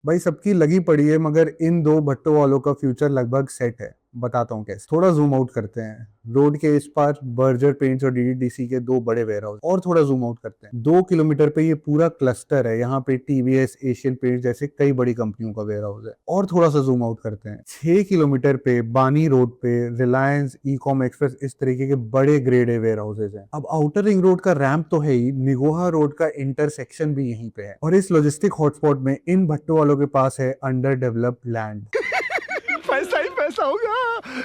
भाई सबकी लगी पड़ी है, मगर इन दो भट्टो वालों का फ्यूचर लगभग सेट है। बताता हूँ कैसे। थोड़ा जूम आउट करते हैं। रोड के इस पार बर्जर पेंट्स और डीडीडीसी के दो बड़े वेयर हाउस, और थोड़ा जूम आउट करते हैं। 2 किलोमीटर पे ये पूरा क्लस्टर है। यहाँ पे टीवीएस, एशियन पेंट जैसे कई बड़ी कंपनियों का वेयर हाउस है। और थोड़ा सा जूम आउट करते हैं। 6 किलोमीटर पे बानी रोड पे रिलायंस, ई कॉम एक्सप्रेस, इस तरीके के बड़े ग्रेड ए वेयर हाउसेज हैं। अब आउटर रिंग रोड का रैंप तो है ही, निगोहा रोड का इंटरसेक्शन भी यहीं पे है। और इस लॉजिस्टिक हॉटस्पॉट में इन भट्टो वालों के पास है अंडर डेवलप्ड लैंड। पैसा ही पैसा होगा।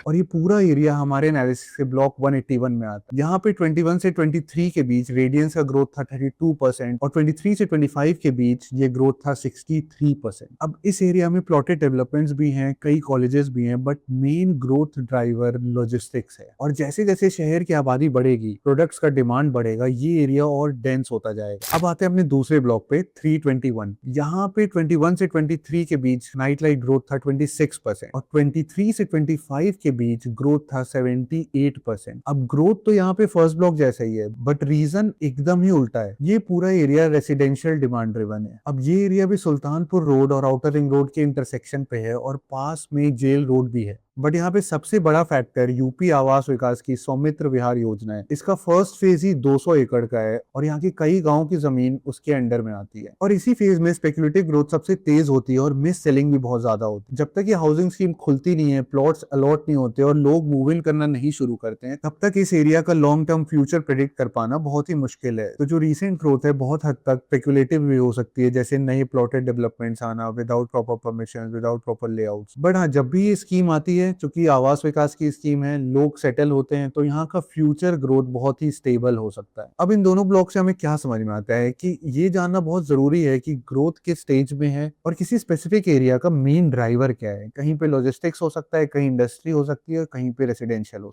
और ये पूरा एरिया हमारे एनालिसिस से ब्लॉक 181 में आता है। यहाँ पे 21 से 23 के बीच रेडियंस का ग्रोथ था 32%, और 23 से 25 के बीच ये ग्रोथ था 63%। अब इस एरिया में प्लॉटेड डेवलपमेंट्स भी हैं, कई कॉलेजेस भी हैं, but main growth driver logistics है। और जैसे जैसे शहर की आबादी बढ़ेगी, प्रोडक्ट्स का डिमांड बढ़ेगा, ये एरिया और डेंस होता जाएगा। अब आते हैं अपने दूसरे ब्लॉक पे 321। यहाँ पे 21 से 23 के बीच नाइट लाइट ग्रोथ था 26%, और 23 से 25 के बीच ग्रोथ था 78%। अब ग्रोथ तो यहाँ पे फर्स्ट ब्लॉक जैसा ही है, बट रीजन एकदम ही उल्टा है। ये पूरा एरिया रेसिडेंशियल डिमांड ड्रिवन है। अब ये एरिया भी सुल्तानपुर रोड और आउटर रिंग रोड के इंटरसेक्शन पे है, और पास में जेल रोड भी है। बट यहाँ पे सबसे बड़ा फैक्टर यूपी आवास विकास की सौमित्र विहार योजना है। इसका फर्स्ट फेज ही 200 एकड़ का है, और यहाँ की कई गांव की जमीन उसके अंडर में आती है। और इसी फेज में स्पेकुलेटिव ग्रोथ सबसे तेज होती है, और मिस सेलिंग भी बहुत ज्यादा होती है। जब तक ये हाउसिंग स्कीम खुलती नहीं है, प्लॉट्स अलॉट नहीं होते और लोग मूव इन करना नहीं शुरू करते हैं, तब तक इस एरिया का लॉन्ग टर्म फ्यूचर प्रेडिक्ट कर पाना बहुत ही मुश्किल है। तो जो रिसेंट ग्रोथ है बहुत हद तक स्पेकुलेटिव भी हो सकती है, जैसे नए प्लॉटेड डेवलपमेंट्स आना without proper permission, without proper layouts. But हाँ, जब भी ये स्कीम आती है, चूंकि आवास विकास की स्कीम है, लोग सेटल होते हैं, तो यहाँ का फ्यूचर ग्रोथ बहुत ही स्टेबल हो सकता है। अब इन दोनों ब्लॉक से हमें क्या समझ में आता है कि ये जानना बहुत जरूरी है कि ग्रोथ किस स्टेज में है, और किसी स्पेसिफिक एरिया का मेन ड्राइवर क्या है। कहीं पे लॉजिस्टिक्स हो सकता है, कहीं इंडस्ट्री हो सकती है, कहीं पे रेसिडेंशियल हो सकता है।